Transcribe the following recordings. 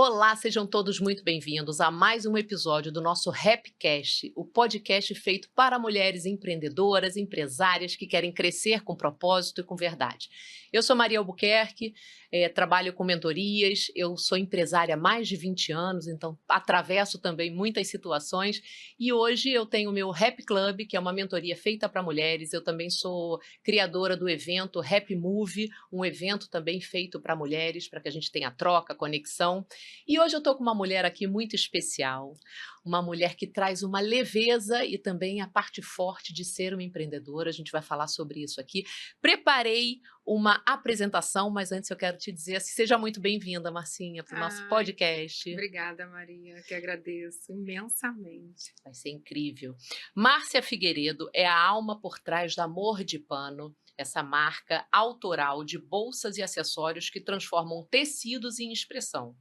Olá, sejam todos muito bem-vindos a mais um episódio do nosso Rapcast, o podcast feito para mulheres empreendedoras, empresárias que querem crescer com propósito e com verdade. Eu sou Maria Albuquerque, trabalho com mentorias, eu sou empresária há mais de 20 anos, então atravesso também muitas situações e hoje eu tenho o meu Rap Club, que é uma mentoria feita para mulheres. Eu também sou criadora do evento Rap Move, um evento também feito para mulheres, para que a gente tenha troca, conexão. E hoje eu estou com uma mulher aqui muito especial, uma mulher que traz uma leveza e também a parte forte de ser uma empreendedora. A gente vai falar sobre isso aqui. Preparei uma apresentação, mas antes eu quero te dizer assim, seja muito bem-vinda, Marcinha, para o nosso Ai, podcast. obrigada, Maria, que agradeço imensamente. Vai ser incrível. Márcia Figueiredo é a alma por trás da Amor de Pano, essa marca autoral de bolsas e acessórios que transformam tecidos em expressão.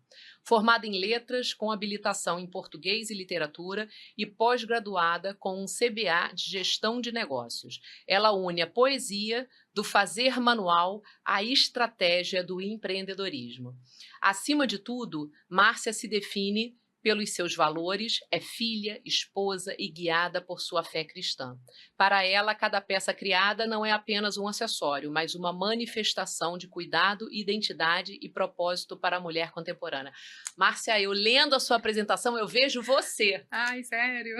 Formada em letras, com habilitação em português e literatura e pós-graduada com um CBA de gestão de negócios. Ela une a poesia do fazer manual à estratégia do empreendedorismo. Acima de tudo, Márcia se define pelos seus valores, é filha, esposa e guiada por sua fé cristã. Para ela, cada peça criada não é apenas um acessório, mas uma manifestação de cuidado, identidade e propósito para a mulher contemporânea. Márcia, eu lendo a sua apresentação, eu vejo você. Ai, sério?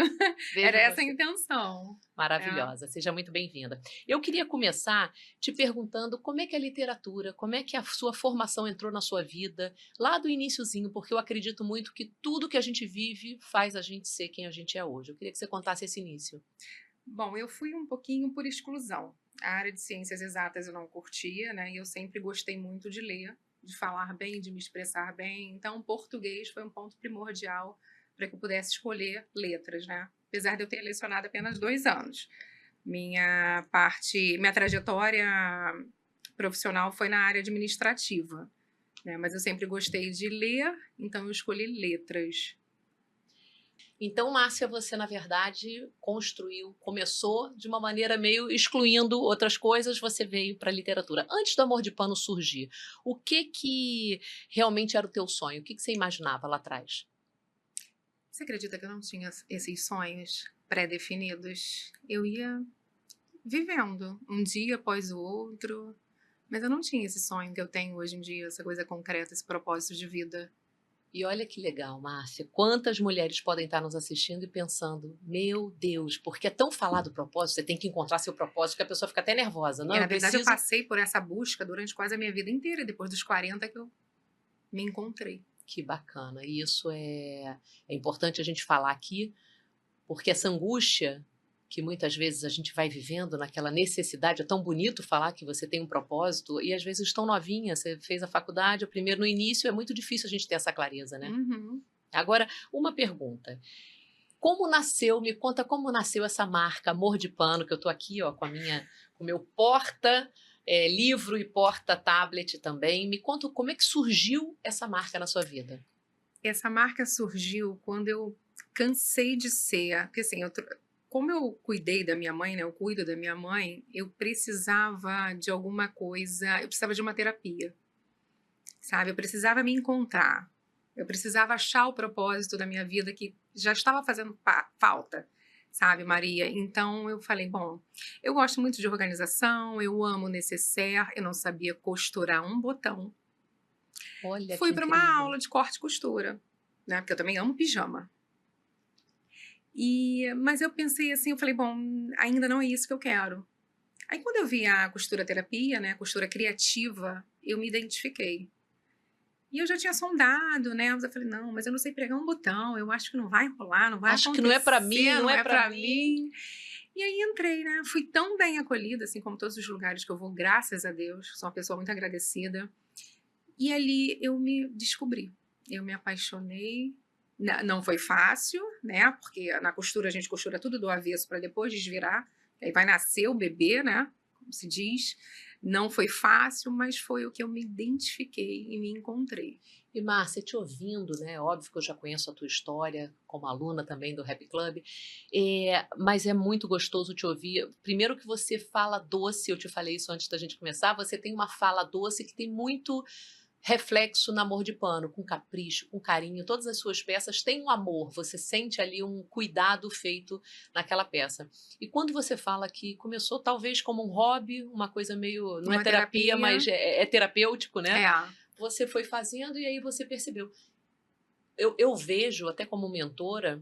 Vejo Era essa a você. intenção. Maravilhosa, seja muito bem-vinda. Eu queria começar te perguntando como é que a literatura, como é que a sua formação entrou na sua vida, lá do iniciozinho, porque eu acredito muito que tudo que a gente vive faz a gente ser quem a gente é hoje. Eu queria que você contasse esse início. Bom, eu fui um pouquinho por exclusão. A área de ciências exatas eu não curtia, né? E eu sempre gostei muito de ler, de falar bem, de me expressar bem. Então, português foi um ponto primordial para que eu pudesse escolher letras, né? Apesar de eu ter lecionado apenas 2 anos. Minha trajetória profissional foi na área administrativa, né? Mas eu sempre gostei de ler, então eu escolhi letras. Então, Márcia, você, na verdade, começou de uma maneira meio excluindo outras coisas, você veio para a literatura. Antes do Amor de Pano surgir, o que realmente era o teu sonho? O que você imaginava lá atrás? Você acredita que eu não tinha esses sonhos pré-definidos? Eu ia vivendo um dia após o outro, mas eu não tinha esse sonho que eu tenho hoje em dia, essa coisa concreta, esse propósito de vida. E olha que legal, Márcia, quantas mulheres podem estar nos assistindo e pensando, meu Deus, porque é tão falado o propósito, você tem que encontrar seu propósito, que a pessoa fica até nervosa. Não, E, na eu verdade, eu preciso. passei por essa busca durante quase a minha vida inteira, e depois dos 40 que eu me encontrei. Que bacana, e isso é importante a gente falar aqui, porque essa angústia que muitas vezes a gente vai vivendo naquela necessidade, é tão bonito falar que você tem um propósito, e às vezes tão novinha, você fez a faculdade, o primeiro no início, é muito difícil a gente ter essa clareza, né? Uhum. Agora, uma pergunta. Como nasceu, me conta como nasceu essa marca Amor de Pano, que eu estou aqui ó, com o meu porta livro e porta tablet também. Me conta como é que surgiu essa marca na sua vida. Essa marca surgiu quando eu cansei de ser, porque assim, como eu cuidei da minha mãe, né, eu cuido da minha mãe, eu precisava de alguma coisa, eu precisava de uma terapia, sabe? Eu precisava me encontrar, eu precisava achar o propósito da minha vida que já estava fazendo falta, sabe, Maria? Então eu falei, bom, eu gosto muito de organização, eu amo necessaire, eu não sabia costurar um botão. Olha Fui que para uma incrível. aula de corte e costura, né? Porque eu também amo pijama. Mas eu pensei assim, eu falei, bom, ainda não é isso que eu quero. Aí quando eu vi a costura terapia, né, a costura criativa, eu me identifiquei. E eu já tinha sondado, né? Mas eu falei, não, mas eu não sei pregar um botão, eu acho que não vai rolar, não vai Acho que não é para mim, acontecer, não não é é para para mim. mim. E aí entrei, né? Fui tão bem acolhida, assim como todos os lugares que eu vou, graças a Deus, sou uma pessoa muito agradecida. E ali eu me descobri, eu me apaixonei. Não foi fácil, né? Porque na costura a gente costura tudo do avesso para depois desvirar, aí vai nascer o bebê, né? Como se diz. Não foi fácil, mas foi o que eu me identifiquei e me encontrei. E Márcia, te ouvindo, né? Óbvio que eu já conheço a tua história como aluna também do Rap Club, mas é muito gostoso te ouvir. Primeiro que você fala doce, eu te falei isso antes da gente começar, você tem uma fala doce que tem muito reflexo na Amor de Pano, com capricho, com carinho. Todas as suas peças têm um amor, você sente ali um cuidado feito naquela peça. E quando você fala que começou talvez como um hobby, uma coisa meio, não é Uma terapia, terapia, mas é terapêutico, né? é. Você foi fazendo e aí você percebeu. Eu vejo, até como mentora,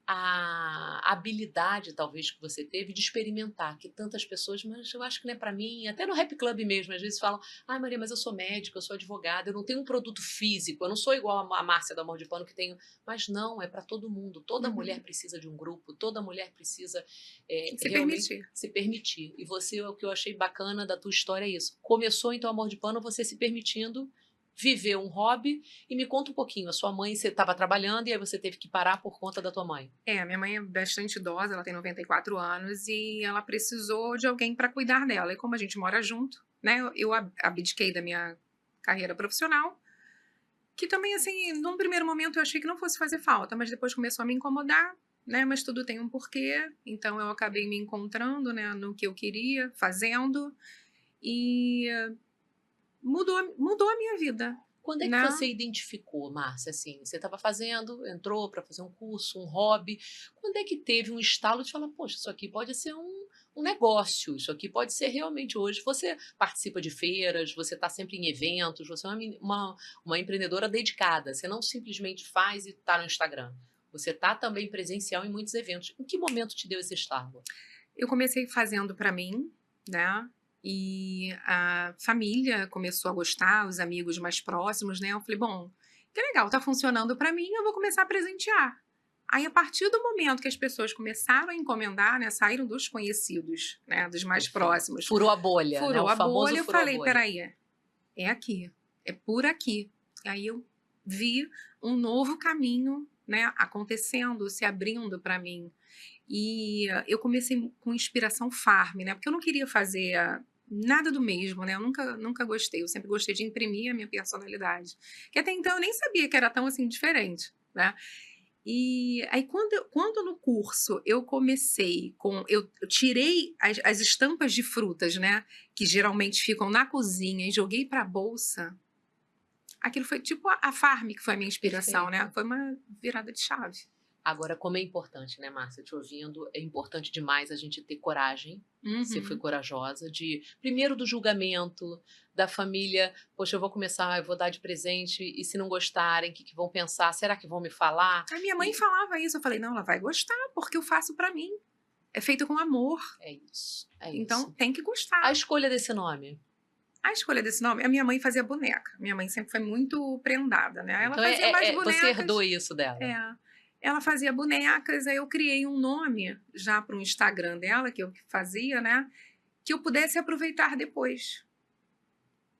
a habilidade talvez que você teve de experimentar, que tantas pessoas, mas eu acho que não é para mim, até no Rap Club mesmo, às vezes falam, ai Maria, mas eu sou médica, eu sou advogada, eu não tenho um produto físico, eu não sou igual a Márcia do Amor de Pano que tenho, mas não, é para todo mundo, toda mulher Uhum. precisa de um grupo, toda mulher precisa Se realmente permitir. se permitir, e você, o que eu achei bacana da tua história é isso, começou então Amor de Pano, você se permitindo viver um hobby, e me conta um pouquinho, a sua mãe, você estava trabalhando e aí você teve que parar por conta da tua mãe. É, minha mãe é bastante idosa, ela tem 94 anos e ela precisou de alguém para cuidar dela. E como a gente mora junto, né, eu abdiquei da minha carreira profissional, que também, assim, num primeiro momento eu achei que não fosse fazer falta, mas depois começou a me incomodar, né, mas tudo tem um porquê, então eu acabei me encontrando, né, no que eu queria, fazendo, e mudou a minha vida, Quando é que né. você identificou, Márcia, assim, você estava fazendo, entrou para fazer um curso, um hobby, quando é que teve um estalo de falar: "Poxa, isso aqui pode ser um negócio, isso aqui pode ser realmente" hoje você participa de feiras, você está sempre em eventos, você é uma empreendedora dedicada, você não simplesmente faz e está no Instagram, você está também presencial em muitos eventos. Em que momento te deu esse estalo? Eu comecei fazendo para mim, né, e a família começou a gostar, os amigos mais próximos, né, eu falei: "Bom, que legal, tá funcionando para mim, eu vou começar a presentear". Aí, a partir do momento que as pessoas começaram a encomendar, né, saíram dos conhecidos, né, dos mais Perfeito. próximos, Furou a bolha, né, o furou a famoso bolha, eu furou a falei: bolha. "Espera aí, é aqui, é por aqui". Aí eu vi um novo caminho, né, acontecendo, se abrindo para mim. E eu comecei com inspiração farm, né, porque eu não queria fazer nada do mesmo, né, eu nunca gostei, eu sempre gostei de imprimir a minha personalidade, que até então eu nem sabia que era tão, assim, diferente, né. E aí quando no curso eu comecei com eu tirei as estampas de frutas, né, que geralmente ficam na cozinha e joguei para a bolsa, aquilo foi tipo a farm que foi a minha inspiração, né, Perfeito. foi uma virada de chave. Agora, como é importante, né, Márcia, te ouvindo, é importante demais a gente ter coragem. Você foi Uhum. corajosa de, primeiro, do julgamento, da família. Poxa, eu vou começar, eu vou dar de presente, e se não gostarem, o que, que vão pensar? Será que vão me falar? A minha mãe E falava isso, eu falei: "Não, ela vai gostar, porque eu faço pra mim, é feito com amor, é isso, é então isso. tem que A gostar". escolha desse nome. A escolha desse nome, a minha mãe fazia boneca, minha mãe sempre foi muito prendada, né, ela Então, fazia mais você herdou bonecas, isso é, dela. ela fazia bonecas, aí eu criei um nome já para o Instagram dela, que eu que fazia, né, que eu pudesse aproveitar depois,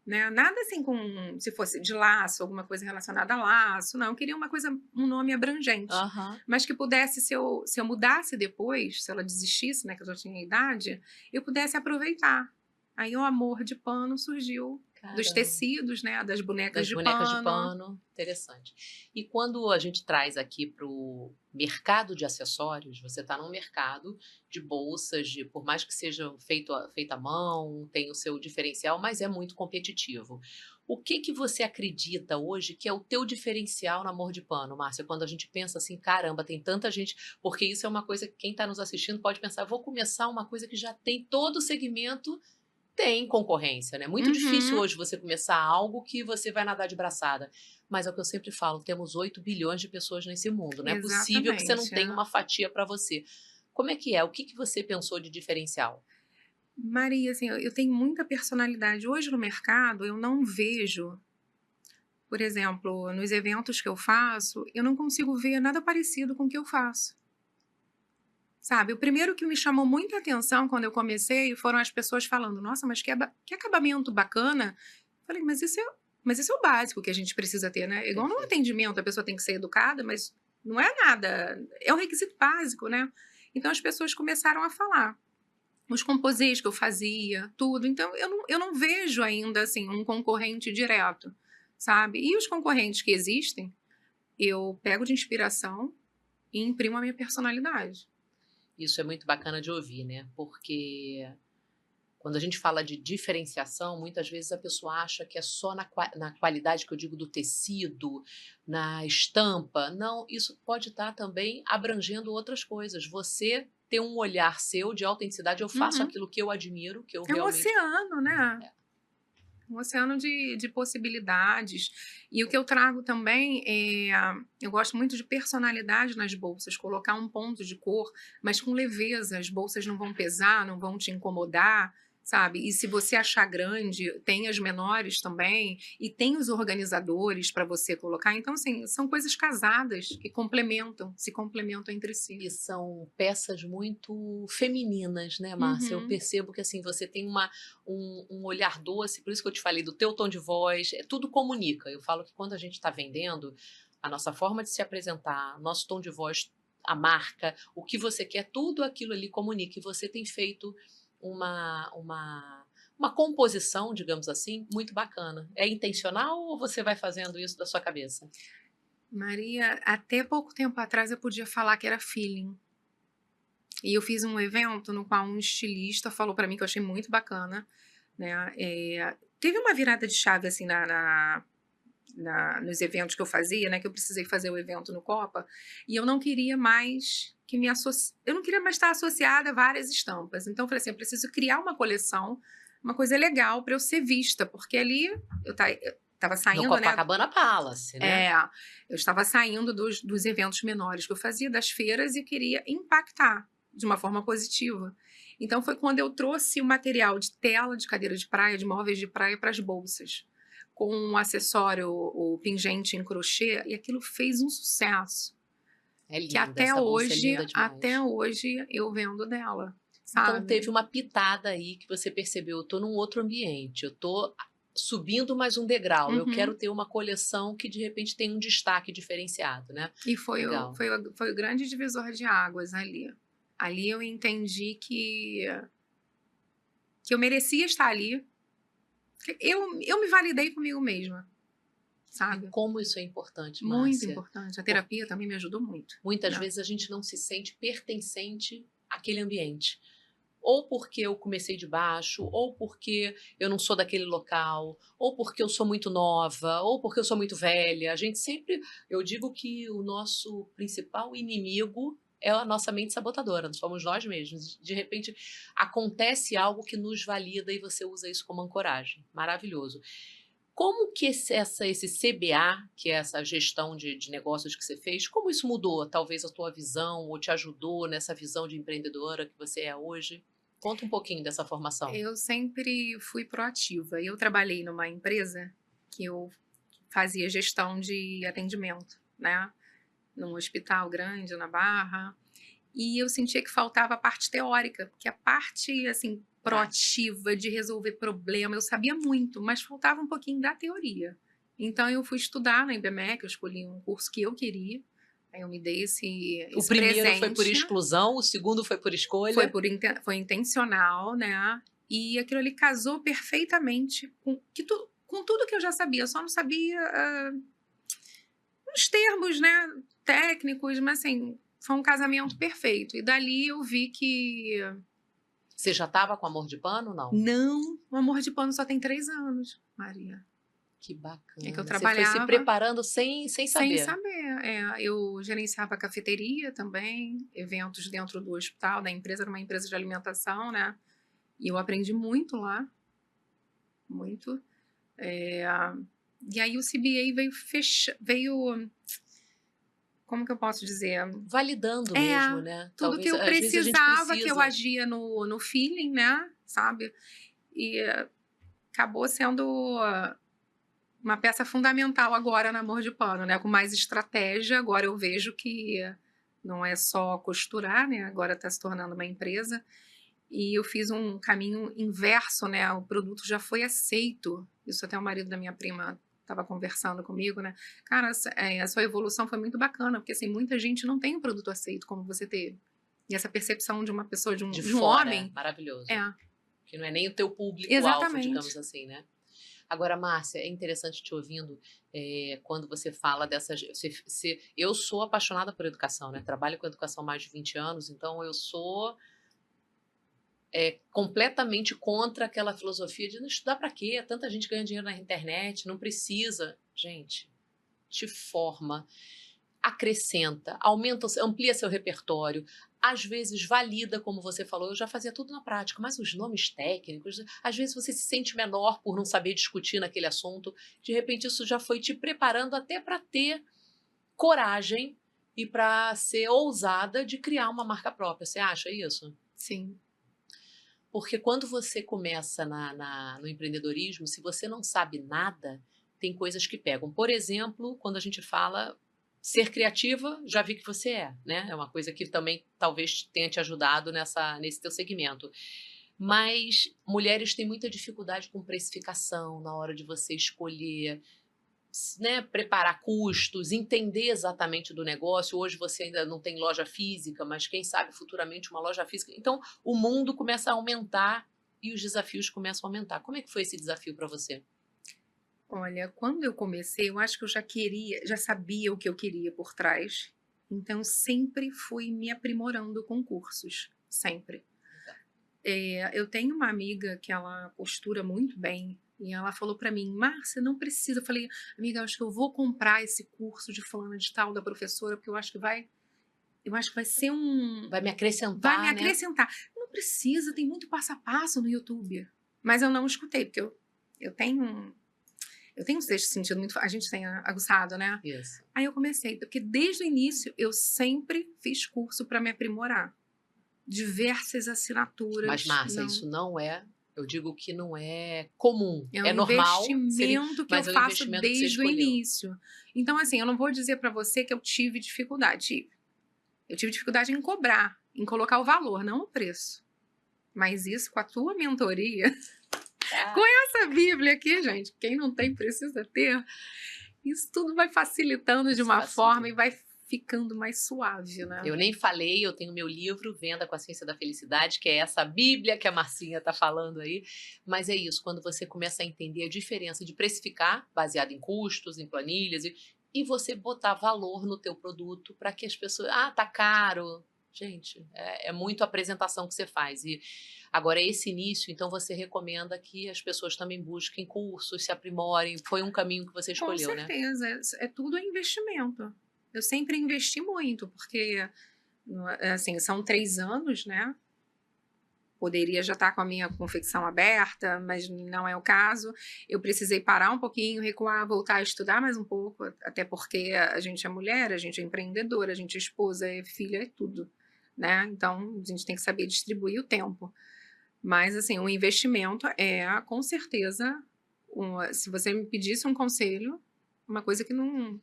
né, nada assim com se fosse de laço, alguma coisa relacionada a laço, não, eu queria uma coisa um nome abrangente, Aham. mas que pudesse se eu mudasse depois, se ela desistisse, né, que eu já tinha idade, eu pudesse aproveitar. Aí o Amor de Pano surgiu dos Caramba. tecidos, né, das bonecas Das de bonecas de pano. pano, interessante. E quando a gente traz aqui para o mercado de acessórios, você está num mercado de bolsas, de, por mais que seja feito à mão, tem o seu diferencial, mas é muito competitivo. O que que você acredita hoje que é o teu diferencial no Amor de Pano, Márcia? Quando a gente pensa assim, caramba, tem tanta gente, porque isso é uma coisa que quem está nos assistindo pode pensar, vou começar uma coisa que já tem todo o segmento, tem concorrência, né, muito difícil Uhum, hoje você começar algo que você vai nadar de braçada, mas é o que eu sempre falo, temos 8 bilhões de pessoas nesse mundo, não é possível que você não exatamente. tenha uma fatia para você. Como é que é? O que que você pensou de diferencial? Maria, assim, eu tenho muita personalidade. Hoje no mercado eu não vejo, por exemplo, nos eventos que eu faço, eu não consigo ver nada parecido com o que eu faço. Sabe, o primeiro que me chamou muita atenção quando eu comecei foram as pessoas falando: "Nossa, mas que acabamento bacana". Falei: "Mas isso é o básico que a gente precisa ter, né". É igual no Perfeito. atendimento, a pessoa tem que ser educada, mas não é nada, é um requisito básico, né. Então as pessoas começaram a falar. Os composês que eu fazia, tudo. Então eu não vejo ainda, assim, um concorrente direto, sabe. E os concorrentes que existem, eu pego de inspiração e imprimo a minha personalidade. Isso é muito bacana de ouvir, né, porque Quando a gente fala de diferenciação, muitas vezes a pessoa acha que é só na qualidade que eu digo do tecido, na estampa. Não, isso pode estar também abrangendo outras coisas. Você ter um olhar seu de autenticidade, eu faço Uhum. aquilo que eu admiro, que eu É um realmente. oceano, né? É. Um oceano de possibilidades. E o que eu trago também eu gosto muito de personalidade nas bolsas, colocar um ponto de cor, mas com leveza. As bolsas não vão pesar, não vão te incomodar, sabe? E se você achar grande, tem as menores também, e tem os organizadores para você colocar. Então, assim, são coisas casadas que complementam, se complementam entre si. E são peças muito femininas, né, Márcia? Eu Uhum. percebo que assim você tem um olhar doce, por isso que eu te falei do teu tom de voz, tudo comunica. Eu falo que quando a gente está vendendo, a nossa forma de se apresentar, nosso tom de voz, a marca, o que você quer, tudo aquilo ali comunica. E você tem feito uma composição, digamos assim, muito bacana. É intencional ou você vai fazendo isso da sua cabeça? Maria, até pouco tempo atrás eu podia falar que era feeling. E eu fiz um evento no qual um estilista falou para mim que eu achei muito bacana, né? Teve uma virada de chave assim nos eventos que eu fazia, né? Que eu precisei fazer o evento no Copa e eu não queria mais eu não queria mais estar associada a várias estampas. Então eu falei assim, eu preciso criar uma coleção, uma coisa legal para eu ser vista, porque ali eu estava No saindo, né? Copacabana Palace, né? É, eu estava saindo dos eventos menores que eu fazia, das feiras, e queria impactar de uma forma positiva. Então foi quando eu trouxe o material de tela de cadeira de praia, de móveis de praia para as bolsas, com um acessório, o pingente em crochê, e aquilo fez um sucesso, É que linda, essa bolsa é linda até demais. hoje eu vendo dela, Então sabe? teve uma pitada aí que você percebeu, eu tô num outro ambiente, eu tô subindo mais um degrau, eu quero Uhum. ter uma coleção que de repente tem um destaque diferenciado, né? E foi Legal. foi o grande divisor de águas ali. Ali eu entendi que eu merecia estar ali. Eu me validei comigo mesma, E sabe? como isso é importante, Muito Márcia? importante. A Porque terapia também me ajudou muito, muitas né? vezes a gente não se sente pertencente àquele ambiente. Ou porque eu comecei de baixo, ou porque eu não sou daquele local, ou porque eu sou muito nova, ou porque eu sou muito velha. A gente sempre, eu digo que o nosso principal inimigo é a nossa mente sabotadora, não somos nós mesmos. De repente acontece algo que nos valida e você usa isso como ancoragem. Maravilhoso. Como que esse CBA, que é essa gestão de negócios que você fez, como isso mudou talvez a tua visão ou te ajudou nessa visão de empreendedora que você é hoje? Conta um pouquinho dessa formação. Eu sempre fui proativa. Eu trabalhei numa empresa que eu fazia gestão de atendimento, né? Num hospital grande na Barra. E eu sentia que faltava a parte teórica, porque a parte, assim, Prática. proativa de resolver problema, eu sabia muito, mas faltava um pouquinho da teoria. Então eu fui estudar na IBMEC, eu escolhi um curso que eu queria, aí eu me dei O esse primeiro foi por presente, exclusão, o segundo foi por escolha. foi intencional, né? E aquilo ali casou perfeitamente com tudo que eu já sabia, eu só não sabia os termos, né, técnicos, mas assim, foi um casamento perfeito. E dali eu vi que Você já estava com amor de pano, não? não, o Amor de Pano só tem 3 anos, Maria. Que É que eu bacana. Você foi se trabalhava preparando sem sem saber. saber. Eu gerenciava cafeteria também, eventos dentro do hospital, da empresa, era uma empresa de alimentação, né? E eu aprendi muito lá, muito. É, e aí o CBA veio, como que eu posso dizer? Validando É, mesmo, né? tudo que Talvez, eu às vezes a gente precisava, que eu precisa. agia no feeling, né? Sabe? E acabou sendo uma peça fundamental agora na Amor de Pano, né? Com mais estratégia, agora eu vejo que não é só costurar, né? Agora está se tornando uma empresa. E eu fiz um caminho inverso, né? O produto já foi aceito. Isso até o marido da minha prima estava conversando comigo, né? Cara, a sua evolução foi muito bacana, porque assim, muita gente não tem um produto aceito como você teve. E essa percepção de uma pessoa, De de um fora, homem, é, maravilhoso. Que não é nem o teu público-alvo, digamos exatamente. assim, né? Agora, Márcia, é interessante te ouvindo quando você fala dessas. Eu sou apaixonada por educação, né? Trabalho com educação há mais de 20 anos, então eu sou completamente contra aquela filosofia de não estudar para quê? Tanta gente ganha dinheiro na internet, não precisa. Gente, te forma, acrescenta, aumenta, amplia seu repertório, às vezes valida, como você falou, eu já fazia tudo na prática, mas os nomes técnicos, às vezes você se sente menor por não saber discutir naquele assunto, de repente isso já foi te preparando até para ter coragem e para ser ousada de criar uma marca própria. Você acha isso? Sim. Porque quando você começa no empreendedorismo, se você não sabe nada, tem coisas que pegam. Por exemplo, quando a gente fala ser criativa, já vi que você é, né? É uma coisa que também talvez tenha te ajudado nesse teu segmento. Mas mulheres têm muita dificuldade com precificação na hora de você escolher, né, preparar custos, entender exatamente do negócio. Hoje você ainda não tem loja física, mas quem sabe futuramente uma loja física. Então, o mundo começa a aumentar e os desafios começam a aumentar. Como é que foi esse desafio para você? Olha, quando eu comecei, eu acho que eu já sabia o que eu queria por trás, então sempre fui me aprimorando com cursos, sempre. Eu tenho uma amiga que ela costura muito bem e ela falou pra mim: "Márcia, não precisa". Eu falei: "Amiga, eu acho que eu vou comprar esse curso de fulana de tal da professora, porque eu acho que vai ser Vai me vai me acrescentar, né? acrescentar". Não precisa, tem muito passo a passo no YouTube. Mas eu não escutei, porque eu tenho um sexto sentido muito, a gente tem aguçado, né? Isso. Aí eu comecei, porque desde o início eu sempre fiz curso para me aprimorar. Diversas Mas, assinaturas, Márcia, não. isso não é, eu digo que não é comum. É um É normal, investimento que eu mas é um faço investimento que você desde o escolheu. início. Então, assim, eu não vou dizer para você que eu tive dificuldade. Eu tive dificuldade em cobrar, em colocar o valor, não o preço. Mas isso com a tua mentoria, Ah, com essa Bíblia aqui, gente, quem não tem precisa ter. Isso tudo vai facilitando de isso uma forma e facilita. vai ficando mais suave, né? Eu nem falei, eu tenho meu livro, Venda com a Ciência da Felicidade, que é essa Bíblia que a Marcinha está falando aí. Mas é isso, quando você começa a entender a diferença de precificar, baseado em custos, em planilhas, e você botar valor no teu produto para que as pessoas... Ah, tá caro. Gente, é muito apresentação que você faz. E agora, esse início, então você recomenda que as pessoas também busquem cursos, se aprimorem. Foi um caminho que você Com escolheu, né? certeza, tudo é investimento. Eu sempre investi muito, porque, assim, são 3 anos, né? Poderia já estar com a minha confecção aberta, mas não é o caso. Eu precisei parar um pouquinho, recuar, voltar a estudar mais um pouco, até porque a gente é mulher, a gente é empreendedora, a gente é esposa, é filha, é tudo, né? Então, a gente tem que saber distribuir o tempo. Mas, assim, o investimento é, com certeza, se você me pedisse um conselho, uma coisa que não.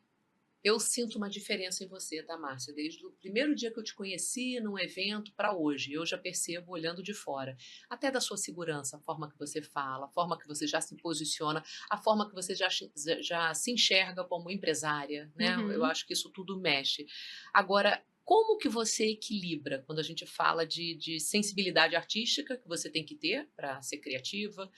Eu sinto uma diferença em você, tá, Márcia? Desde o primeiro dia que eu te conheci num evento para hoje, eu já percebo olhando de fora. Até da sua segurança, a forma que você fala, a forma que você já se posiciona, a forma que você já se enxerga como empresária, né? Eu Uhum. acho que isso tudo mexe. Agora, como que você equilibra quando a gente fala de sensibilidade artística que você tem que ter para ser criativa?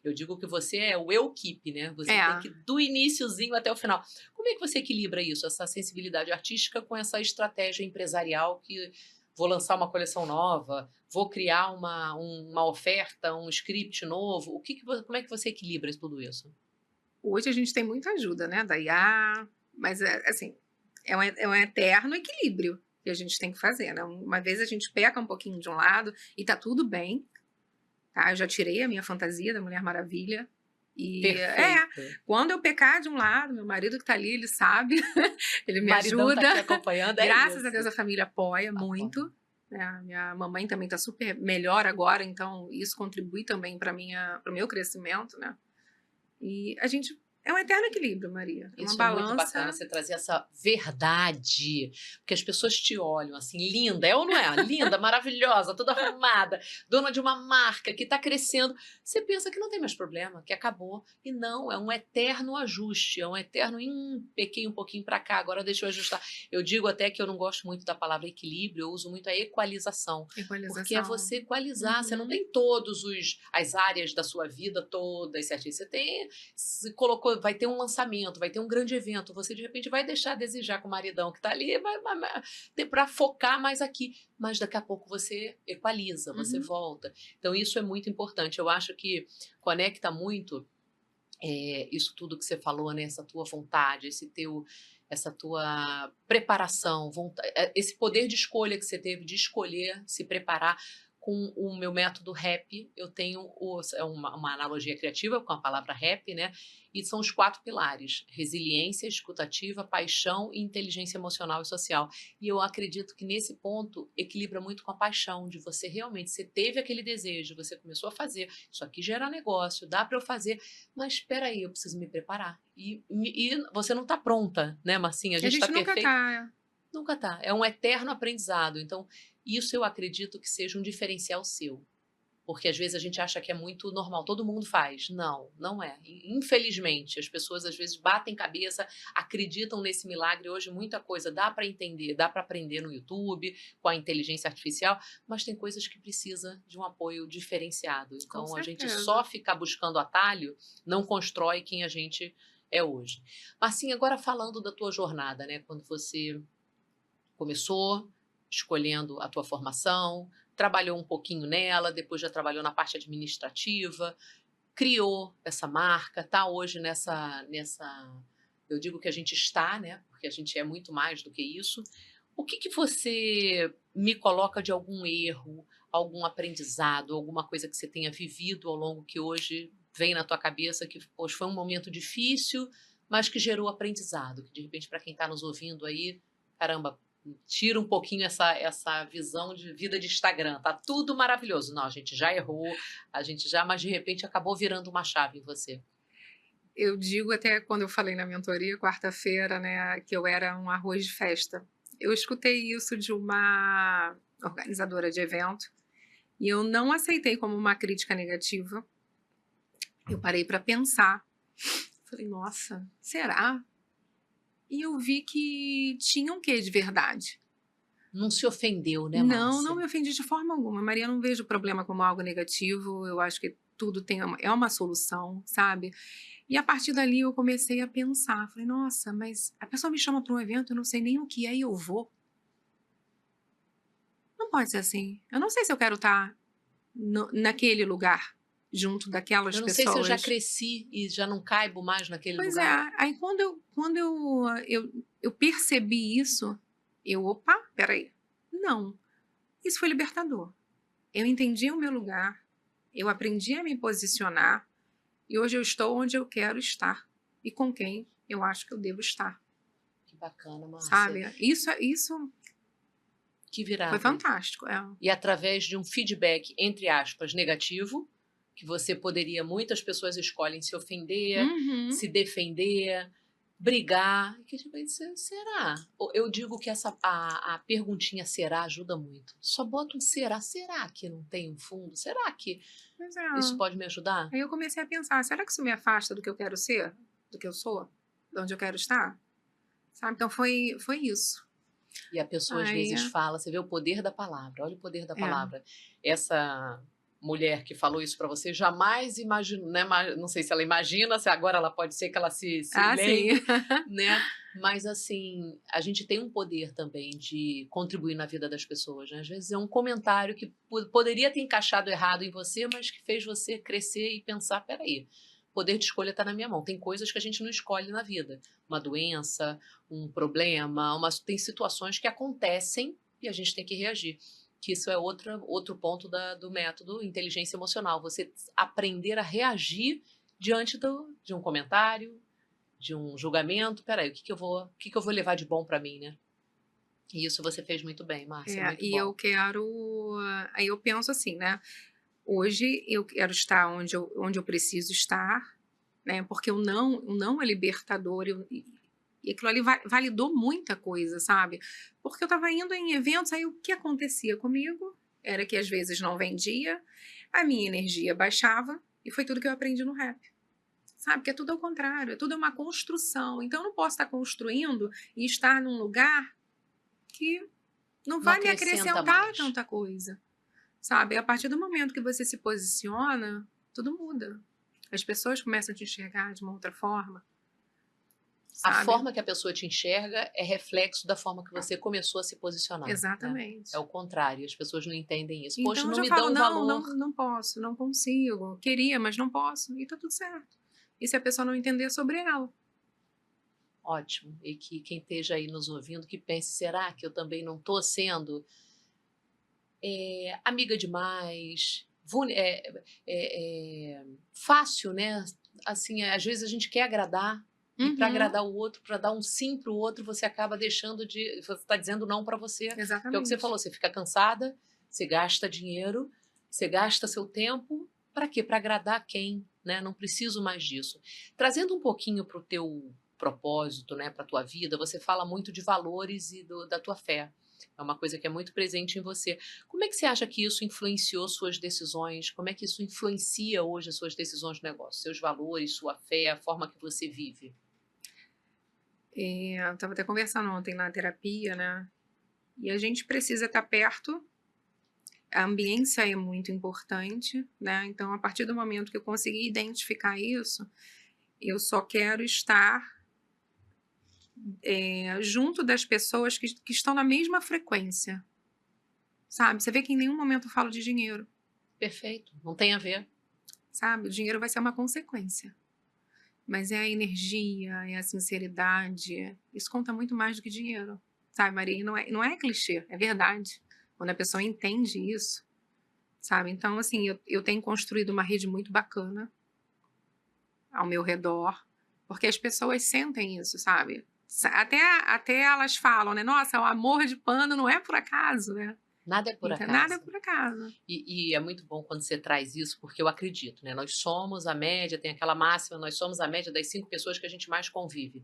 Eu digo que você é o eu-keep, né? Você tem É. que, do iniciozinho até o final. Como é que você equilibra isso, essa sensibilidade artística com essa estratégia empresarial que vou lançar uma coleção nova, vou criar uma oferta, um script novo? Como é que você equilibra tudo isso? Hoje a gente tem muita ajuda, né, da IA, mas assim, é um eterno equilíbrio que a gente tem que fazer, né? Uma vez a gente peca um pouquinho de um lado e tá tudo bem, tá? Eu já tirei a minha fantasia da Mulher Maravilha e Perfeito. quando eu pecar de um lado, meu marido que tá ali, ele sabe, ele O me maridão tá ajuda. aqui acompanhando, é Graças a Deus isso. a família apoia Apoio. muito, né? A minha mamãe também tá super melhor agora, então isso contribui também para o meu crescimento, né? E a gente é um eterno equilíbrio, Maria. É uma Isso é muito balança. bacana, você trazer essa verdade, porque as pessoas te olham assim, linda, é ou não é? Linda, maravilhosa, toda arrumada, dona de uma marca que está crescendo. Você pensa que não tem mais problema, que acabou. E não, é um eterno ajuste, é um eterno, pequei um pouquinho para cá, agora deixa eu ajustar. Eu digo até que eu não gosto muito da palavra equilíbrio, eu uso muito a equalização, porque é Equalização. você equalizar, você não Uhum. tem as áreas da sua vida todas certinho, você tem, se colocou pô, vai ter um lançamento, vai ter um grande evento, você de repente vai deixar a desejar com o maridão que está ali para focar mais aqui, mas daqui a pouco você equaliza, você Uhum. volta. Então isso é muito importante, eu acho que conecta muito isso tudo que você falou, né? Essa tua vontade, essa tua preparação, esse poder de escolha que você teve de escolher se preparar. Com o meu método RAP, eu tenho uma analogia criativa com a palavra RAP, né? E são os 4 pilares: resiliência, escutativa, paixão e inteligência emocional e social. E eu acredito que nesse ponto equilibra muito com a paixão, de você realmente, você teve aquele desejo, você começou a fazer, isso aqui gera negócio, dá para eu fazer, mas espera aí, eu preciso me preparar. E você não está pronta, né, Marcinha? A A gente está gente nunca perfeito? tá. Nunca tá. É um eterno aprendizado. Então, isso eu acredito que seja um diferencial seu. Porque às vezes a gente acha que é muito normal, todo mundo faz. Não, não é. Infelizmente, as pessoas às vezes batem cabeça, acreditam nesse milagre. Hoje muita coisa dá para entender, dá para aprender no YouTube, com a inteligência artificial, mas tem coisas que precisa de um apoio diferenciado. Com Então, a gente só certeza. ficar buscando atalho não constrói quem a gente é hoje. Marcinha, agora falando da tua jornada, né? Quando você começou escolhendo a tua formação, trabalhou um pouquinho nela, depois já trabalhou na parte administrativa, criou essa marca, está hoje eu digo que a gente está, né? Porque a gente é muito mais do que isso. O que você me coloca de algum erro, algum aprendizado, alguma coisa que você tenha vivido ao longo que hoje vem na tua cabeça que poxa, foi um momento difícil, mas que gerou aprendizado, que de repente para quem está nos ouvindo aí, caramba, tira um pouquinho essa visão de vida de Instagram, tá tudo maravilhoso. Não, a gente já errou, mas de repente acabou virando uma chave em você. Eu digo até quando eu falei na mentoria, quarta-feira, né, que eu era um arroz de festa. Eu escutei isso de uma organizadora de evento e eu não aceitei como uma crítica negativa. Eu parei para pensar. Falei, nossa, será? E eu vi que tinha um quê de verdade. Não se ofendeu, né, Não, não Márcia? me ofendi de forma alguma. Maria, eu não vejo o problema como algo negativo. Eu acho que tudo é uma solução, sabe? E a partir dali eu comecei a pensar. Falei, nossa, mas a pessoa me chama para um evento, eu não sei nem o que é e eu vou. Não pode ser assim. Eu não sei se eu quero estar naquele lugar, junto daquelas Eu não sei se eu já pessoas. cresci e já não caibo mais naquele Pois é, lugar. aí quando eu percebi isso, opa, peraí, não, isso foi libertador. Eu entendi o meu lugar, eu aprendi a me posicionar e hoje eu estou onde eu quero estar e com quem eu acho que eu devo estar, Que bacana, Márcia. sabe? Isso Que foi virada. fantástico. É. E através de um feedback, entre aspas, negativo, que você poderia, muitas pessoas escolhem se ofender, Uhum. se defender, brigar. Que tipo, será? Eu digo que a perguntinha será ajuda muito. Só bota um será. Será que não tem um fundo? Será que Pois é. isso pode me ajudar? Aí eu comecei a pensar, será que isso me afasta do que eu quero ser? Do que eu sou? De onde eu quero estar? Sabe? Então foi isso. E a pessoa às Aí, vezes fala, você vê o poder da palavra, olha o poder da é. palavra. Essa mulher que falou isso para você jamais imaginou, né, não sei se ela imagina, se agora ela pode ser que ela se Ah, sim. lembre, né? Mas assim, a gente tem um poder também de contribuir na vida das pessoas, né? Às vezes é um comentário que poderia ter encaixado errado em você, mas que fez você crescer e pensar, peraí, o poder de escolha está na minha mão. Tem coisas que a gente não escolhe na vida. Uma doença, um problema, tem situações que acontecem e a gente tem que reagir. Que isso é outro ponto do método inteligência emocional. Você aprender a reagir diante de um comentário, de um julgamento. Peraí, o que que eu vou levar de bom para mim, né? E isso você fez muito bem, Márcia, muito E eu bom. quero. Aí eu penso assim, né? Hoje eu quero estar onde eu preciso estar, né? Porque o não é libertador. E aquilo ali validou muita coisa, sabe? Porque eu estava indo em eventos, aí o que acontecia comigo era que às vezes não vendia, a minha energia baixava, e foi tudo que eu aprendi no rap. Sabe? Que é tudo ao contrário, é tudo uma construção. Então eu não posso estar construindo e estar num lugar que não Não vai me acrescenta acrescentar mais. tanta coisa, sabe? A partir do momento que você se posiciona, tudo muda. as pessoas começam a te enxergar de uma outra forma, A sabe? forma que a pessoa te enxerga é reflexo da forma que você começou a se posicionar, né? É Exatamente. o contrário, as pessoas não entendem isso. Poxa, Então eu não já me falo: dão "Não, valor. não, não posso, não consigo. Queria, mas não posso", e tá tudo certo. E se a pessoa não entender, é sobre ela. Ótimo. E que quem esteja aí nos ouvindo, que pense, será que eu também não estou sendo amiga demais, fácil, né? Assim, às vezes a gente quer agradar e para Uhum, agradar o outro, para dar um sim para o outro, você acaba deixando de, você está dizendo não para você, que é o que você exatamente. falou, você fica cansada, você gasta dinheiro, você gasta seu tempo, para quê? Para agradar quem, né? Não preciso mais disso. Trazendo um pouquinho para o teu propósito, né, para a tua vida, você fala muito de valores e da tua fé. É uma coisa que é muito presente em você. Como é que você acha que isso influenciou suas decisões? Como é que isso influencia hoje as suas decisões de negócio? Seus valores, sua fé, a forma que você vive? Eu estava até conversando ontem na terapia, né, e a gente precisa estar perto, a ambiência é muito importante, né, então a partir do momento que eu consegui identificar isso, eu só quero estar, junto das pessoas que estão na mesma frequência, sabe. Você vê que em nenhum momento eu falo de dinheiro, Perfeito, não tem a ver. sabe, o dinheiro vai ser uma consequência, mas é a energia, é a sinceridade, isso conta muito mais do que dinheiro, sabe, Maria, e não é clichê, é verdade. Quando a pessoa entende isso, sabe, então assim, eu tenho construído uma rede muito bacana ao meu redor, porque as pessoas sentem isso, sabe. Até elas falam, né: "Nossa, o amor de pano não é por acaso, né". Nada é por Então nada é acaso. por acaso. E é muito bom quando você traz isso, porque eu acredito, né? Nós somos a média, tem aquela máxima, nós somos a média das 5 pessoas que a gente mais convive.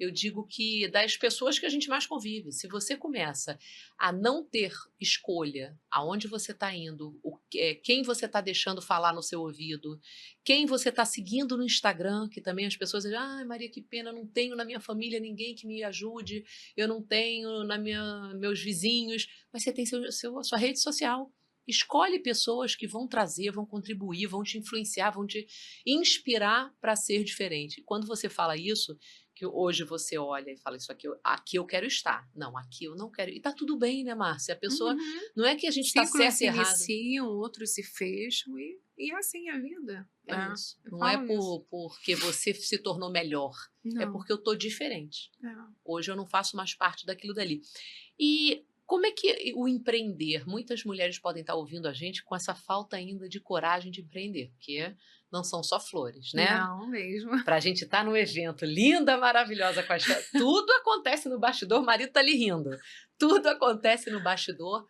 Eu digo que das pessoas que a gente mais convive, se você começa a não ter escolha aonde você está indo, quem você está deixando falar no seu ouvido, quem você está seguindo no Instagram, que também as pessoas dizem, ai Maria, que pena, não tenho na minha família ninguém que me ajude, eu não tenho meus vizinhos, mas você tem a sua rede social. Escolhe pessoas que vão trazer, vão contribuir, vão te influenciar, vão te inspirar para ser diferente. Quando você fala isso, que hoje você olha e fala, isso aqui eu quero estar. Não, aqui eu não quero. E tá tudo bem, né, Márcia? A pessoa, Uhum. não é que a gente está Ciclos certo e se errado. iniciam, outros se fecham e é assim a vida, É né. isso. Eu Não é falo isso. porque você se tornou melhor. É Não, porque eu tô diferente. é. Hoje eu não faço mais parte daquilo dali. E como é que o empreender, muitas mulheres podem estar ouvindo a gente com essa falta ainda de coragem de empreender, porque não são só flores, né? Não mesmo. Para a gente estar no evento linda, maravilhosa, com tudo acontece no bastidor, o marido está ali rindo, tudo acontece no bastidor,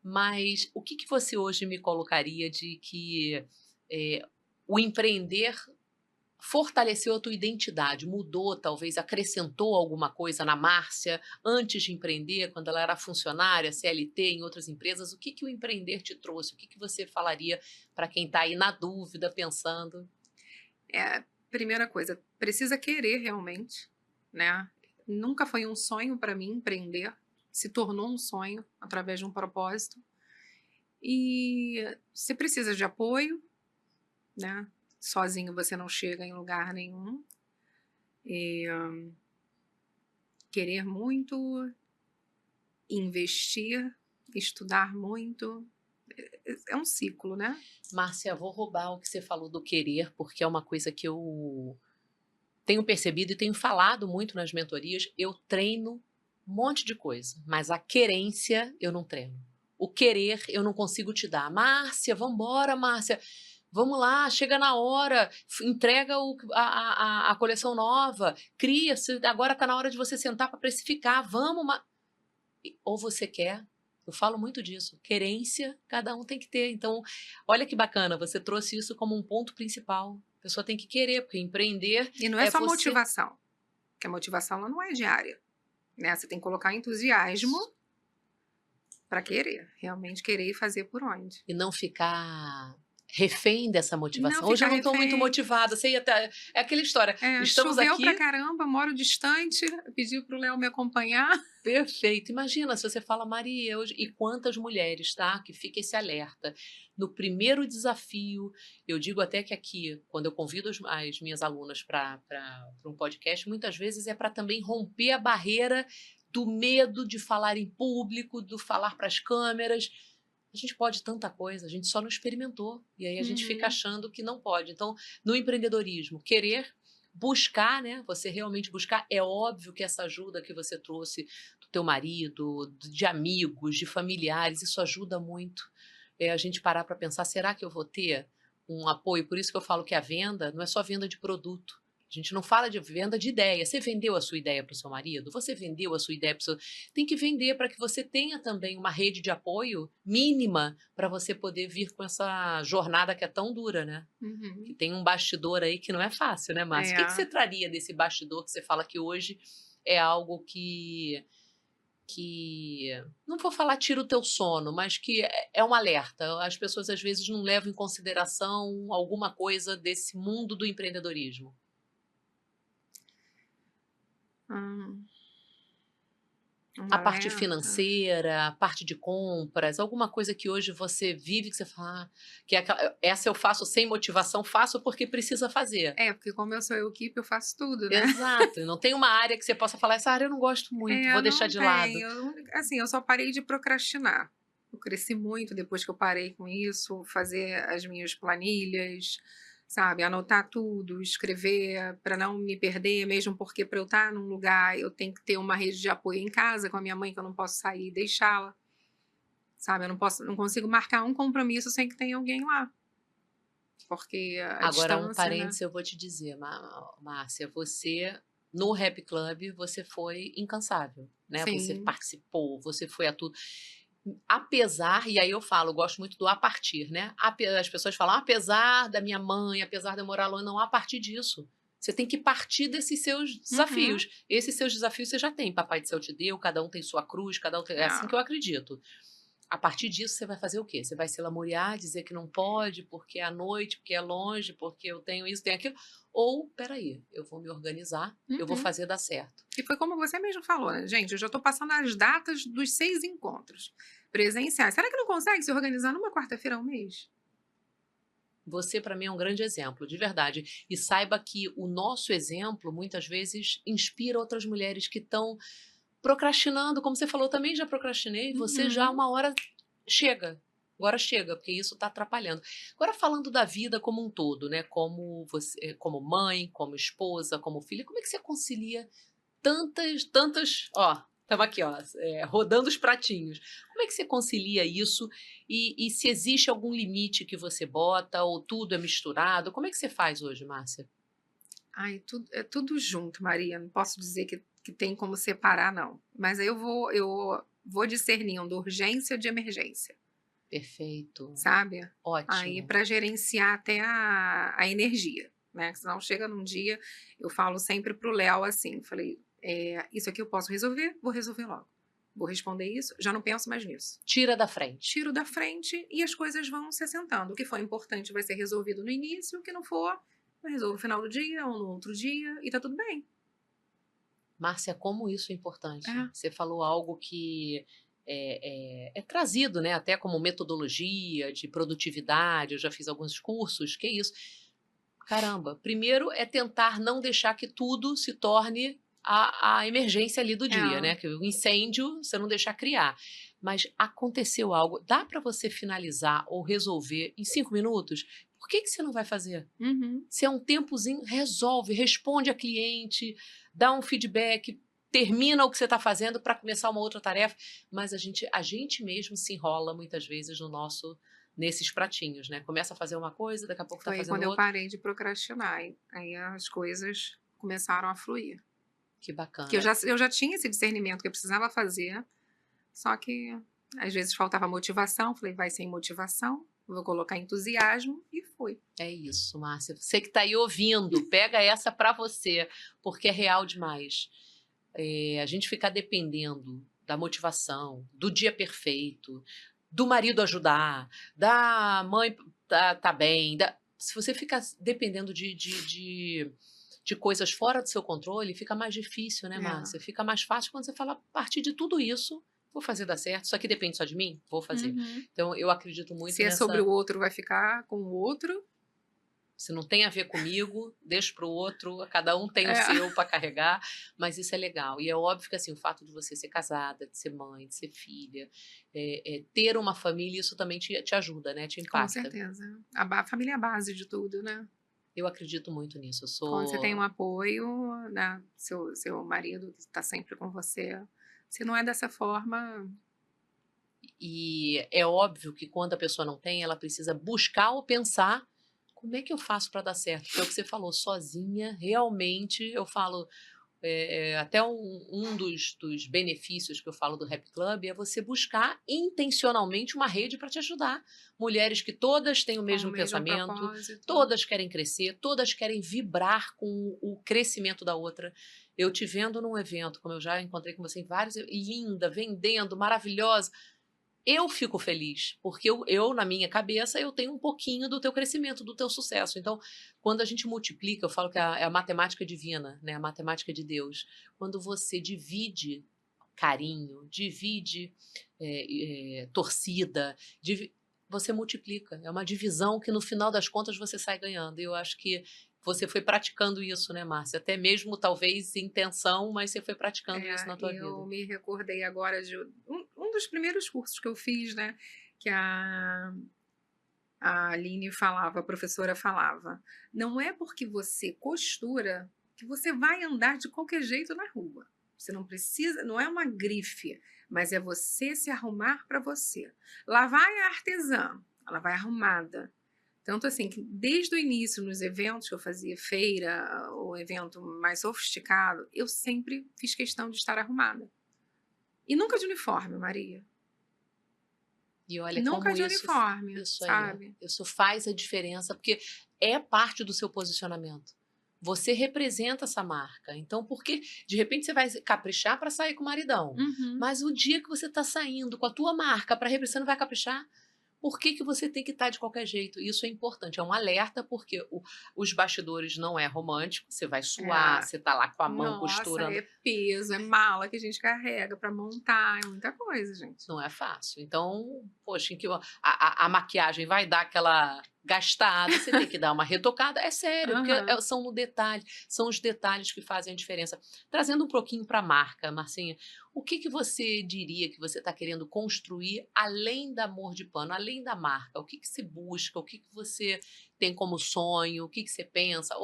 mas o que, que você hoje me colocaria de que eh, o empreender fortaleceu a tua identidade, mudou, talvez acrescentou alguma coisa na Márcia antes de empreender, quando ela era funcionária, CLT em outras empresas? O que, que o empreender te trouxe? O que, que você falaria para quem está aí na dúvida, pensando? Primeira coisa, precisa querer realmente, né. Nunca foi um sonho para mim empreender, se tornou um sonho através de um propósito. E você precisa de apoio, né, sozinho você não chega em lugar nenhum. Querer muito, investir, estudar muito, é um ciclo, né. Márcia, vou roubar o que você falou do querer, porque é uma coisa que eu tenho percebido e tenho falado muito nas mentorias. Eu treino um monte de coisa, mas a querência eu não treino. O querer eu não consigo te dar. Márcia, vamos embora, Márcia. Vamos lá, chega na hora, entrega a coleção nova, cria, agora está na hora de você sentar para precificar, vamos. Ou você quer, eu falo muito disso, querência cada um tem que ter. Então, olha que bacana, você trouxe isso como um ponto principal. A pessoa tem que querer, porque empreender E não é é só você. motivação, porque a motivação ela não é diária, né, você tem que colocar entusiasmo para querer, realmente querer e fazer por onde. E não ficar refém dessa Não motivação. Hoje eu ficar não estou muito refém. motivada, sei até, é aquela história, estamos Choveu pra aqui, caramba, moro distante, pedi para o Léo me acompanhar. Perfeito. Imagina se você fala, Maria, hoje... E quantas mulheres, tá? Que fica esse alerta. No primeiro desafio, eu digo até que aqui, quando eu convido as minhas alunas para um podcast, muitas vezes é para também romper a barreira do medo de falar em público, do falar para as câmeras. A gente pode tanta coisa, a gente só não experimentou. E aí a gente fica Uhum. achando que não pode. Então, no empreendedorismo, querer buscar, né? Você realmente buscar, é óbvio que essa ajuda que você trouxe do teu marido, de amigos, de familiares, isso ajuda muito. É a gente parar para pensar, será que eu vou ter um apoio? Por isso que eu falo que a venda não é só venda de produto. A gente não fala de venda de ideia. Você vendeu a sua ideia para o seu marido? Você vendeu a sua ideia para o seu... Tem que vender para que você tenha também uma rede de apoio mínima para você poder vir com essa jornada que é tão dura, né? Que Uhum. tem um bastidor aí que não é fácil, né, Márcia? O que É. você traria desse bastidor que você fala que hoje é algo que não vou falar tira o teu sono, mas que é um alerta. As pessoas às vezes não levam em consideração alguma coisa desse mundo do empreendedorismo. Hum, um A parte alerta. financeira, a parte de compras, alguma coisa que hoje você vive que você fala, que é essa eu faço sem motivação, faço porque precisa fazer. É, porque como eu sou equipe, eu faço tudo, né. Exato, não tem uma área que você possa falar, essa área eu não gosto muito, É, vou deixar não de tem. lado. Assim, eu só parei de procrastinar. Eu cresci muito depois que eu parei com isso, fazer as minhas planilhas, sabe, anotar tudo, escrever para não me perder, mesmo porque para eu estar num lugar eu tenho que ter uma rede de apoio em casa com a minha mãe, que eu não posso sair e deixá-la, sabe, não consigo marcar um compromisso sem que tenha alguém lá, porque a Agora, um distância, né. parêntese eu vou te dizer, Márcia, você, no Rap Club, você foi incansável, né? Você Sim. participou, você foi a tudo. Apesar, e aí eu falo, eu gosto muito do a partir, né? As pessoas falam, apesar da minha mãe, apesar de eu morar longe, não, a partir disso. Você tem que partir desses seus Uhum. desafios. Esses seus desafios você já tem. Papai do céu te deu, cada um tem sua cruz, cada um tem. É assim que É. eu acredito. A partir disso, você vai fazer o quê? Você vai se lamuriar, dizer que não pode, porque é à noite, porque é longe, porque eu tenho isso, tenho aquilo. Ou, peraí, eu vou me organizar, eu vou Uhum. fazer dar certo. E foi como você mesmo falou, né: "Gente, eu já estou passando as datas dos 6 encontros presenciais. Será que não consegue se organizar numa quarta-feira ao mês?" Você, para mim, é um grande exemplo, de verdade. E saiba que o nosso exemplo, muitas vezes, inspira outras mulheres que estão procrastinando. Como você falou, também já procrastinei. Você já, Uhum. uma hora, chega. Agora chega, porque isso está atrapalhando. Agora, falando da vida como um todo, né? Como você, como mãe, como esposa, como filha, como é que você concilia tantas, ó, estamos aqui, ó, rodando os pratinhos. Como é que você concilia isso e se existe algum limite que você bota ou tudo é misturado? Como é que você faz hoje, Márcia? Ai, é tudo junto, Maria, não posso dizer que tem como separar não. Mas aí eu vou discernindo urgência de emergência, Perfeito, sabe. Aí ótimo. para gerenciar até a energia, né, que senão chega num dia eu falo sempre para o Léo assim, falei: isso aqui eu posso resolver, vou resolver logo. Vou responder isso, já não penso mais nisso. Tira da frente. Tiro da frente e as coisas vão se assentando. O que for importante vai ser resolvido no início, o que não for, eu resolvo no final do dia ou no outro dia e tá tudo bem. Márcia, como isso é importante. É. Você falou algo que é trazido, né, até como metodologia de produtividade. Eu já fiz alguns cursos, que é isso. Caramba, primeiro é tentar não deixar que tudo se torne a emergência ali do dia, É. né? Que o incêndio você não deixar criar. Mas aconteceu algo, dá para você finalizar ou resolver em 5 minutos? Por que você não vai fazer? Uhum. Se é um tempozinho, resolve, responde a cliente, dá um feedback, termina o que você está fazendo para começar uma outra tarefa. Mas a gente mesmo se enrola muitas vezes nesses pratinhos, né? Começa a fazer uma coisa, daqui a pouco está Foi aí fazendo quando eu outra. parei de procrastinar, aí as coisas começaram a fluir. Que Que bacana. eu já tinha esse discernimento que eu precisava fazer, só que às vezes faltava motivação, falei: "Vai sem motivação, vou colocar entusiasmo", e fui. É isso, Márcia. Você que está aí ouvindo, pega essa para você, porque é real demais. A gente ficar dependendo da motivação, do dia perfeito, do marido ajudar, da mãe tá bem, se você fica dependendo de coisas fora do seu controle, fica mais difícil, né, É. Márcia? Fica mais fácil quando você fala, a partir de tudo isso, vou fazer dar certo. Isso aqui depende só de mim? Vou fazer. Uhum. Então, eu acredito muito Se é sobre o nessa. outro, vai ficar com o outro. Se não tem a ver comigo, deixo para o outro, cada um tem o É. seu para carregar, mas isso é legal. E é óbvio que assim, o fato de você ser casada, de ser mãe, de ser filha, ter uma família, isso também te ajuda, né? Te Com impacta. certeza. A família é a base de tudo, né. Eu acredito muito nisso. Eu Quando você tem um sou. apoio, né, seu marido que está sempre com você, se não é dessa forma. E é óbvio que quando a pessoa não tem, ela precisa buscar ou pensar como é que eu faço para dar certo. Porque é o que você falou, sozinha, realmente, eu falo. Até dos benefícios que eu falo do Rap Club é você buscar intencionalmente uma rede para te ajudar. Mulheres que todas têm o Com o mesmo mesmo pensamento, propósito. todas querem crescer, todas querem vibrar com o crescimento da outra. Eu te vendo num evento, como eu já encontrei com você em vários, linda, vendendo, maravilhosa. Eu fico feliz, porque na minha cabeça, eu tenho um pouquinho do teu crescimento, do teu sucesso. Então, quando a gente multiplica, eu falo que é a matemática divina, né? A matemática de Deus. Quando você divide carinho, divide torcida, você multiplica. É uma divisão que, no final das contas, você sai ganhando. E eu acho que você foi praticando isso, né, Márcia? Até mesmo, talvez, em intenção, mas você foi praticando isso na tua Eu vida. me recordei agora de um dos primeiros cursos que eu fiz, né, que a Aline falava, a professora falava: "Não é porque você costura que você vai andar de qualquer jeito na rua. Você não precisa, não é uma grife, mas é você se arrumar para você. Lá vai a artesã, ela vai arrumada". Tanto assim que desde o início, nos eventos que eu fazia, feira ou evento mais sofisticado, eu sempre fiz questão de estar arrumada. E nunca de uniforme, Maria. E olha Nunca como de isso uniforme, isso aí, ó, sabe? isso faz a diferença, porque é parte do seu posicionamento. Você representa essa marca, então por que de repente você vai caprichar para sair com o maridão, Uhum. mas o dia que você está saindo com a tua marca para representar, você não vai caprichar? Por que que você tem que estar de qualquer jeito? Isso é importante, é um alerta, porque os bastidores não é romântico, você vai suar, É, você tá lá com a mão nossa, costurando. é peso, é mala que a gente carrega para montar, é muita coisa, gente. Não é fácil. Então, poxa, em que a maquiagem vai dar aquela gastada, você tem que dar uma retocada. É sério, porque Aham. são no detalhe, são os detalhes que fazem a diferença. Trazendo um pouquinho para a marca, Marcinha, o que que você diria que você está querendo construir além da Amor de Pano, além da marca? O que que se busca? O que que você tem como sonho? O que que você pensa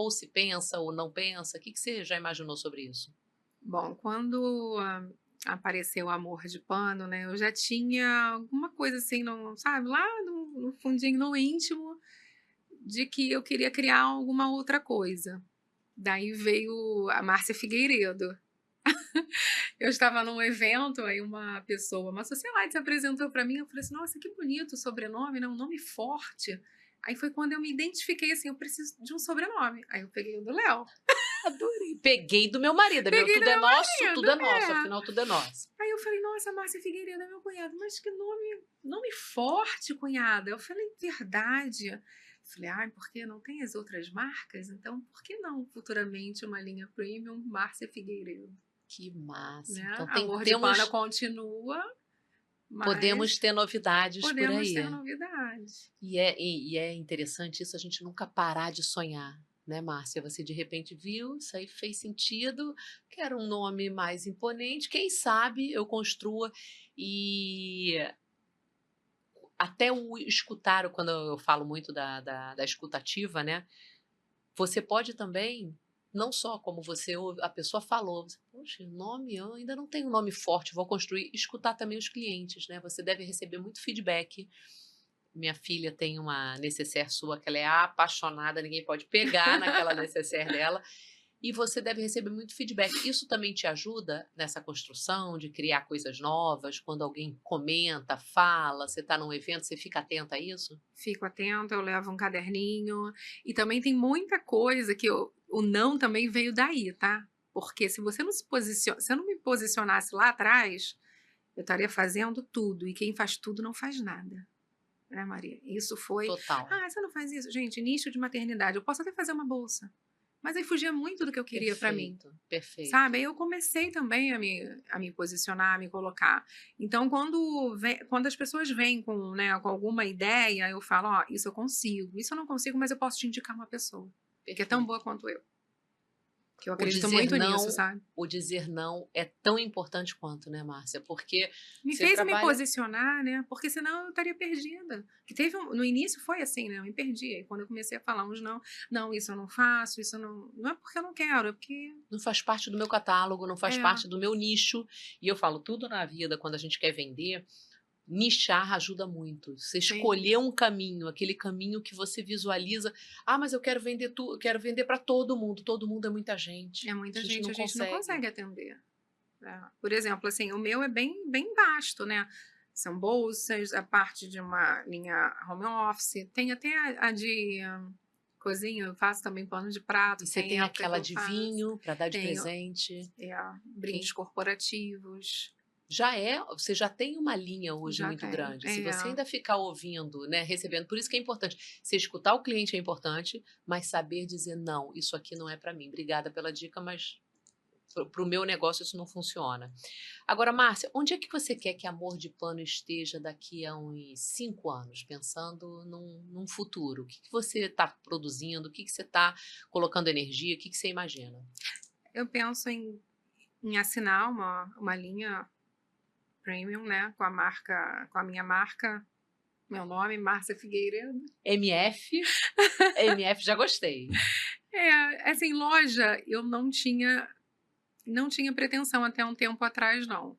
ou não pensa? O que que você já imaginou sobre isso? Bom, quando apareceu o Amor de Pano, né, eu já tinha alguma coisa assim, no, sabe, lá no fundinho, no íntimo, de que eu queria criar alguma outra coisa. Daí veio a Márcia Figueiredo. Eu estava num evento, aí uma pessoa, uma socialite, se apresentou para mim. Eu falei assim: nossa, que bonito o sobrenome, né? Um nome forte. Aí foi quando eu me identifiquei assim: eu preciso de um sobrenome. Aí eu peguei o do Léo. Adorei. Peguei do meu marido, é meu, Peguei do meu tudo é marido, nosso, é. afinal tudo é nosso. Aí eu falei: nossa, Márcia Figueiredo é meu cunhado. Mas que nome forte, cunhada. Eu falei: verdade. Eu falei: ai, porque não tem as outras marcas? Então, por que não futuramente uma linha premium Márcia Figueiredo? Que massa. Né? Então Amor de Pana temos continua, podemos mas ter novidades por podemos ter aí. novidades. E é interessante isso, a gente nunca parar de sonhar, né, Márcia? Você de repente viu, isso aí fez sentido, quero um nome mais imponente, quem sabe eu construa e até o escutar, quando eu falo muito da escutativa, né? Você pode também, não só como você ouve, a pessoa falou, você, poxa, nome, eu ainda não tenho um nome forte, vou construir, escutar também os clientes, né? Você deve receber muito feedback. Minha filha tem uma necessaire sua que ela é apaixonada, ninguém pode pegar naquela necessaire dela. E você deve receber muito feedback. Isso também te ajuda nessa construção de criar coisas novas? Quando alguém comenta, fala, você está num evento, você fica atenta a isso? Fico atenta, eu levo um caderninho. E também tem muita coisa que o não também veio daí, tá? Porque se você não se posiciona, se eu não me posicionasse lá atrás, eu estaria fazendo tudo. E quem faz tudo não faz nada. né, Maria? Isso foi, Total. você não faz isso? Gente, nicho de maternidade, eu posso até fazer uma bolsa, mas aí fugia muito do que eu queria para mim. Perfeito, perfeito. Sabe, aí eu comecei também a me posicionar, a me colocar. Então quando as pessoas vêm com, né, com alguma ideia, eu falo: "Ó, isso eu consigo, isso eu não consigo, mas eu posso te indicar uma pessoa, que é tão Perfeito. boa quanto eu". Que eu O acredito dizer muito nisso, não, sabe. o dizer não é tão importante quanto, né, Márcia? Porque Me você fez me trabalha. posicionar, né, porque senão eu estaria perdida. Que teve no início foi assim, né, eu me perdi, aí quando eu comecei a falar uns não: "Não, isso eu não faço, isso eu não é porque eu não quero, é porque". Não faz parte do meu catálogo, não faz É, parte do meu nicho. E eu falo, tudo na vida, quando a gente quer vender, nichar ajuda muito. Você sim. escolher um caminho, aquele caminho que você visualiza. Ah, mas eu quero vender tudo, quero vender para todo mundo. Todo mundo é muita gente. É A muita gente gente, não a gente não consegue. consegue atender. É. Por exemplo, assim, o meu é bem vasto, né, são bolsas, a parte de uma linha home office, tem até a de cozinha, eu faço também pano de E prato, você tem tem época que aquela eu de faço. vinho para dar de Tenho, presente. brindes Quem corporativos, você já tem uma linha hoje já muito tenho. grande. Se você ainda ficar ouvindo, né, recebendo, por isso que é importante. Você escutar o cliente é importante, mas saber dizer não, isso aqui não é para mim. Obrigada pela dica, mas para o meu negócio isso não funciona. Agora, Márcia, onde é que você quer que Amor de Pano esteja daqui a uns 5 anos, pensando num futuro? O que você está produzindo? O que você está colocando energia? O que você imagina? Eu penso em assinar uma linha premium, né, com a minha marca, meu nome, Márcia Figueiredo. MF, MF já gostei. É, assim, loja eu não tinha pretensão até um tempo atrás não,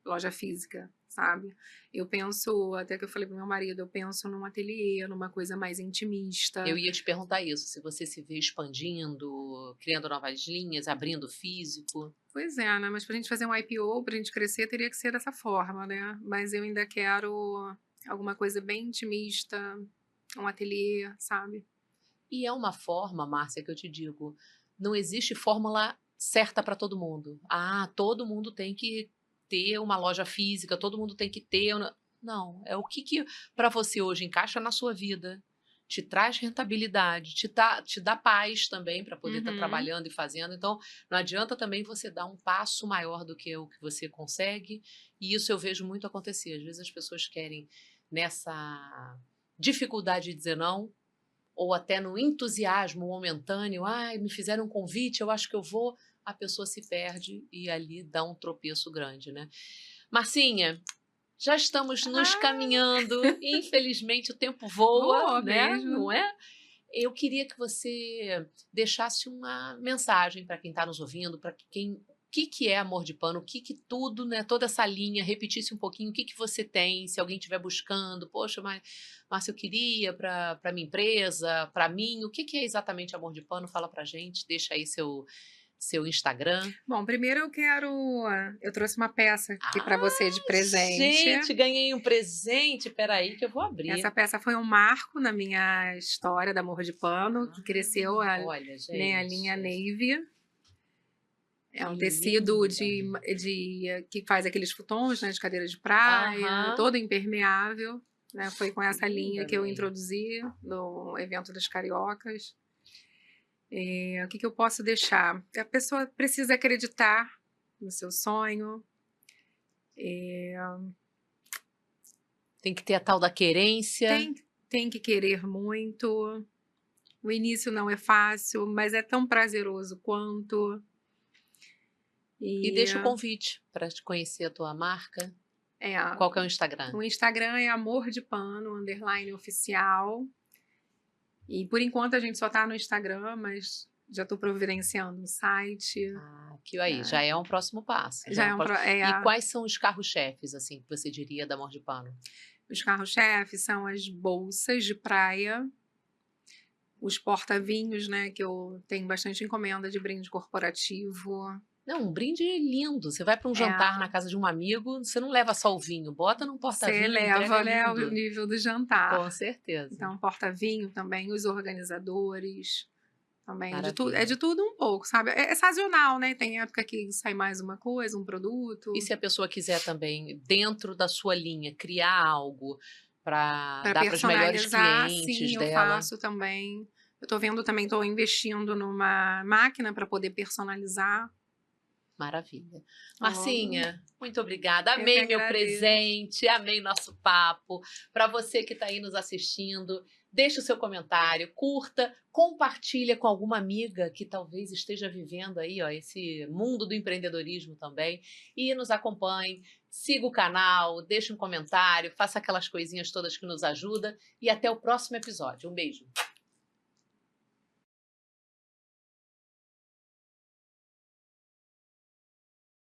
loja física, sabe. Eu penso, até que eu falei para meu marido, eu penso num ateliê, numa coisa mais Eu intimista. ia te perguntar isso, se você se vê expandindo, criando novas linhas, abrindo físico. Pois é, né, mas pra gente fazer um IPO, pra gente crescer, teria que ser dessa forma, né. Mas eu ainda quero alguma coisa bem intimista, um ateliê, sabe. E é uma forma, Márcia, que eu te digo, não existe fórmula certa para todo mundo. Ah, todo mundo tem que ter uma loja física, todo mundo tem que ter. Não, é o que para você hoje encaixa na sua vida, te traz rentabilidade, te dá paz também para poder estar Uhum. trabalhando e fazendo. Então, não adianta também você dar um passo maior do que o que você consegue. E isso eu vejo muito acontecer. Às vezes as pessoas querem, nessa dificuldade de dizer não, ou até no entusiasmo momentâneo, ai, me fizeram um convite, eu acho que eu vou, a pessoa se perde e ali dá um tropeço grande, né? Marcinha, já estamos nos Ah, caminhando, infelizmente o tempo voa, voou né? mesmo. Não é? Eu queria que você deixasse uma mensagem para quem está nos ouvindo, para quem. O que é Amor de Pano? O que tudo, né? Toda essa linha, repetisse um pouquinho o que você tem, se alguém estiver buscando, poxa, mas Márcia, eu queria para minha empresa, para mim, o que é exatamente Amor de Pano? Fala pra gente, deixa aí seu Instagram. Bom, primeiro eu trouxe uma peça aqui Ah, para você de presente. gente, ganhei um presente. Peraí que eu vou Essa abrir. peça foi um marco na minha história da Amor de Pano, que cresceu Olha, né, a linha gente, Navy. É que um tecido linda. que faz aqueles futons, né, de cadeira de praia, Aham. todo impermeável, né, foi com essa linha Linda, que eu véi. introduzi no evento das cariocas. O que que eu posso deixar? A pessoa precisa acreditar no seu sonho, Tem que ter a tal da querência tem tem que querer muito. O início não é fácil, mas é tão prazeroso quanto. e E deixa o convite para te conhecer a tua marca. é, Qual que é o Instagram? o Instagram é Amor de Pano, _oficial. E por enquanto a gente só tá no Instagram, mas já estou providenciando um site. Ah, que aí, É, já é um próximo passo, já já é é um um, próximo. E quais são os carros-chefes, assim, que você diria da Amor de Pano? os carros-chefes são as bolsas de praia, os porta-vinhos, né, que eu tenho bastante encomenda de brinde corporativo. Não, um brinde lindo. Você vai para um jantar na É, casa de um amigo, você não leva só o vinho, bota num você porta-vinho, entrega eleva, né, o lindo. nível do jantar. Com certeza. Então, porta-vinho também, os organizadores também, Maravilha. de tudo um pouco, sabe? É sazonal, né? Tem época que sai mais uma coisa, um E produto. se a pessoa quiser também, dentro da sua linha, criar algo, para Para dar para os melhores personalizar, clientes sim, eu dela. faço também. Eu tô vendo também, tô investindo numa máquina para poder personalizar. Maravilha. Ó, Marcinha, muito obrigada. eu que Amei meu agradeço. presente, amei nosso papo. Para você que está aí nos assistindo, deixe o seu comentário, curta, compartilha com alguma amiga que talvez esteja vivendo aí, ó, esse mundo do empreendedorismo também. E nos acompanhe, siga o canal, deixe um comentário, faça aquelas coisinhas todas que nos ajudam. E até o próximo episódio. Um beijo.